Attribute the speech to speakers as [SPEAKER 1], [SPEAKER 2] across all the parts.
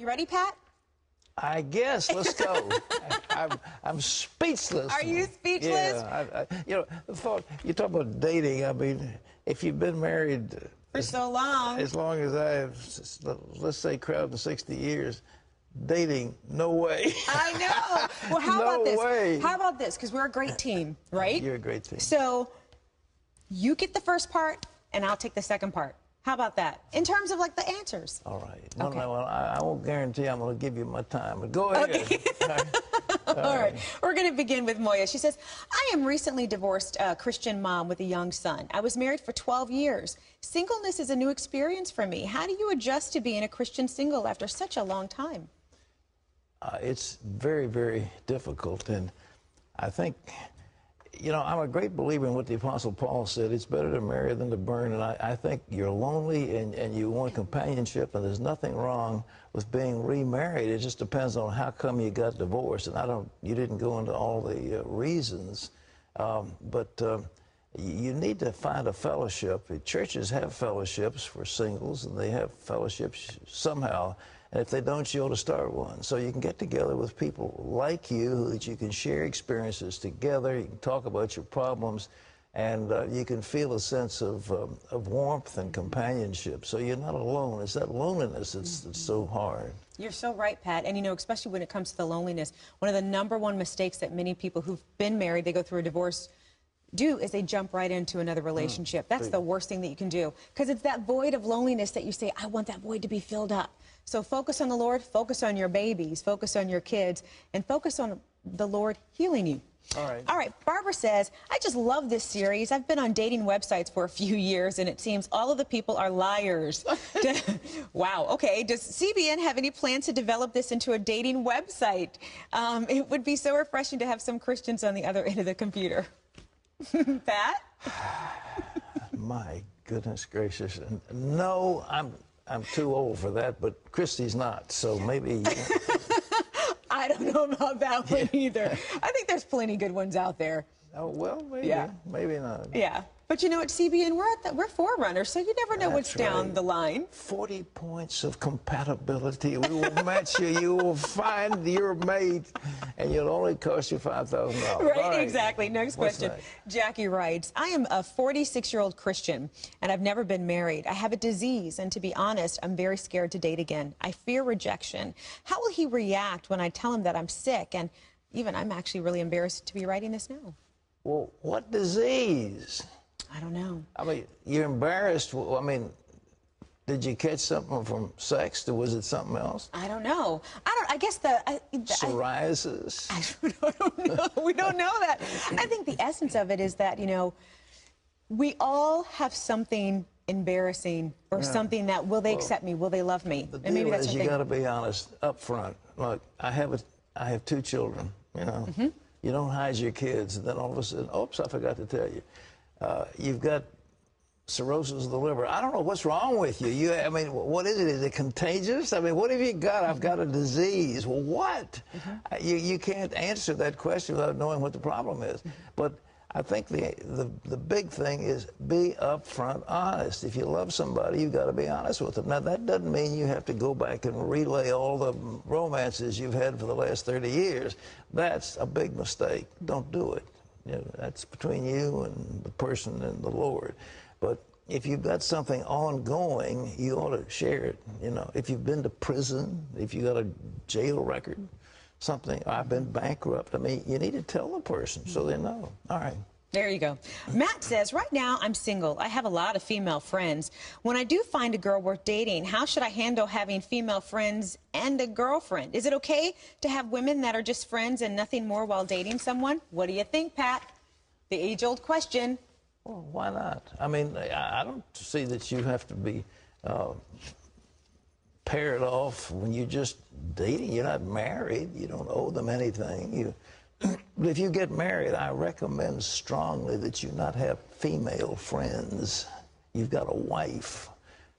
[SPEAKER 1] You ready, Pat?
[SPEAKER 2] I guess. Let's go. I'm speechless.
[SPEAKER 1] Are you speechless?
[SPEAKER 2] Yeah. You talk about dating. I mean, if you've been married
[SPEAKER 1] for so long,
[SPEAKER 2] as long as I have, let's say, crowding 60 years, dating, no way.
[SPEAKER 1] I know. Well, how about this? Way. How about this? Because we're a great team, right?
[SPEAKER 2] You're a great team.
[SPEAKER 1] So you get the first part, and I'll take the second part. How about that? In terms of, like, the answers.
[SPEAKER 2] All right. No, I won't guarantee I'm going to give you my time, but go ahead.
[SPEAKER 1] Okay. All right. We're going to begin with Moya. She says, I am recently divorced Christian mom with a young son. I was married for 12 years. Singleness is a new experience for me. How do you adjust to being a Christian single after such a long time?
[SPEAKER 2] It's very, very difficult, and I think, you know, I'm a great believer in what the Apostle Paul said. It's better to marry than to burn, and I think you're lonely and you want companionship, and there's nothing wrong with being remarried. It just depends on how come you got divorced, and you didn't go into all the reasons, but you need to find a fellowship. Churches have fellowships for singles, and they have fellowships somehow. And if they don't, you ought to start one. So you can get together with people like you that you can share experiences together. You can talk about your problems, and you can feel a sense of warmth and companionship. So you're not alone. It's that loneliness that's so hard.
[SPEAKER 1] You're so right, Pat. And, you know, especially when it comes to the loneliness, one of the #1 mistakes that many people who've been married, they go through a divorce, do is they jump right into another relationship. That's the worst thing that you can do, because it's that void of loneliness that you say, I want that void to be filled up. So focus on the Lord, focus on your babies, focus on your kids, and focus on the Lord healing you.
[SPEAKER 2] All right.
[SPEAKER 1] All right. Barbara says, I just love this series. I've been on dating websites for a few years, and it seems all of the people are liars. Wow. Okay. Does CBN have any plans to develop this into a dating website? It would be so refreshing to have some Christians on the other end of the computer. Pat?
[SPEAKER 2] My goodness gracious. No, I'm too old for that, but Christy's not, so maybe...
[SPEAKER 1] I don't know about that one either. I think there's plenty good ones out there.
[SPEAKER 2] Oh, well, maybe.
[SPEAKER 1] Yeah.
[SPEAKER 2] Maybe not.
[SPEAKER 1] Yeah. But you know, at CBN, we're forerunners, so you never know what's down the line.
[SPEAKER 2] 40 points of compatibility. We will match you. You will find your mate, and it'll only cost you $5,000.
[SPEAKER 1] Right, exactly. Next question. Jackie writes, I am a 46-year-old Christian, and I've never been married. I have a disease, and to be honest, I'm very scared to date again. I fear rejection. How will he react when I tell him that I'm sick? And even I'm actually really embarrassed to be writing this now.
[SPEAKER 2] Well, what disease?
[SPEAKER 1] I don't know.
[SPEAKER 2] I mean, you're embarrassed. I mean, did you catch something from sex, or was it something else?
[SPEAKER 1] I don't know. I guess
[SPEAKER 2] psoriasis?
[SPEAKER 1] I don't know. We don't know that. I think the essence of it is that, you know, we all have something embarrassing or something that, will they accept me? Will they love me?
[SPEAKER 2] The deal is you got to be honest up front. Look, I have 2 children, you know. You don't hide your kids, and then all of a sudden, oops, I forgot to tell you. You've got cirrhosis of the liver. I don't know what's wrong with you. I mean, what is it? Is it contagious? I mean, what have you got? I've got a disease. Well, what? You can't answer that question without knowing what the problem is. But I think the big thing is be upfront honest. If you love somebody, you've got to be honest with them. Now, that doesn't mean you have to go back and relay all the romances you've had for the last 30 years. That's a big mistake. Don't do it. You know, that's between you and the person and the Lord. But if you've got something ongoing, you ought to share it. You know, if you've been to prison, if you got a jail record, something, I've been bankrupt. I mean, you need to tell the person so they know. All right.
[SPEAKER 1] There you go. Matt says, right now I'm single. I have a lot of female friends. When I do find a girl worth dating, how should I handle having female friends and a girlfriend? Is it okay to have women that are just friends and nothing more while dating someone? What do you think, Pat? The age-old question.
[SPEAKER 2] Well, why not? I mean, I don't see that you have to be paired off when you're just dating. You're not married. You don't owe them anything. But if you get married, I recommend strongly that you not have female friends. You've got a wife.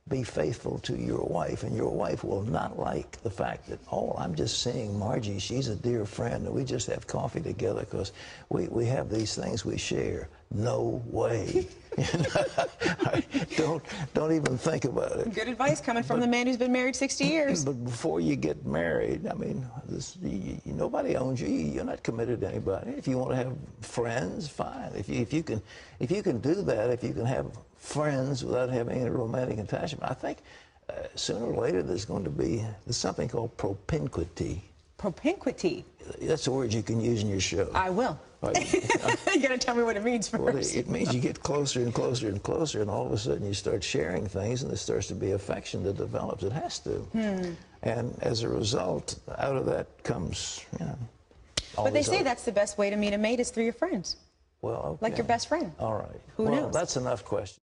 [SPEAKER 2] Be faithful to your wife, and your wife will not like the fact that, oh, I'm just seeing Margie. She's a dear friend, and we just have coffee together because we have these things we share. No way. Don't even think about it.
[SPEAKER 1] Good advice coming from the man who's been married 60 years.
[SPEAKER 2] But before you get married, I mean, nobody owns you. You're not committed to anybody. If you want to have friends, fine. If you can do that, if you can have friends without having any romantic attachment, I think sooner or later there's something called propinquity.
[SPEAKER 1] Propinquity.
[SPEAKER 2] That's a word you can use in your show.
[SPEAKER 1] I will. You got to tell me what it means first.
[SPEAKER 2] Well, it means you get closer and closer and closer, and all of a sudden you start sharing things, and there starts to be affection that develops. It has to. And as a result, out of that comes,
[SPEAKER 1] But they say that's the best way to meet a mate is through your friends.
[SPEAKER 2] Well, okay.
[SPEAKER 1] Like your best friend.
[SPEAKER 2] All right.
[SPEAKER 1] Who knows?
[SPEAKER 2] That's enough questions.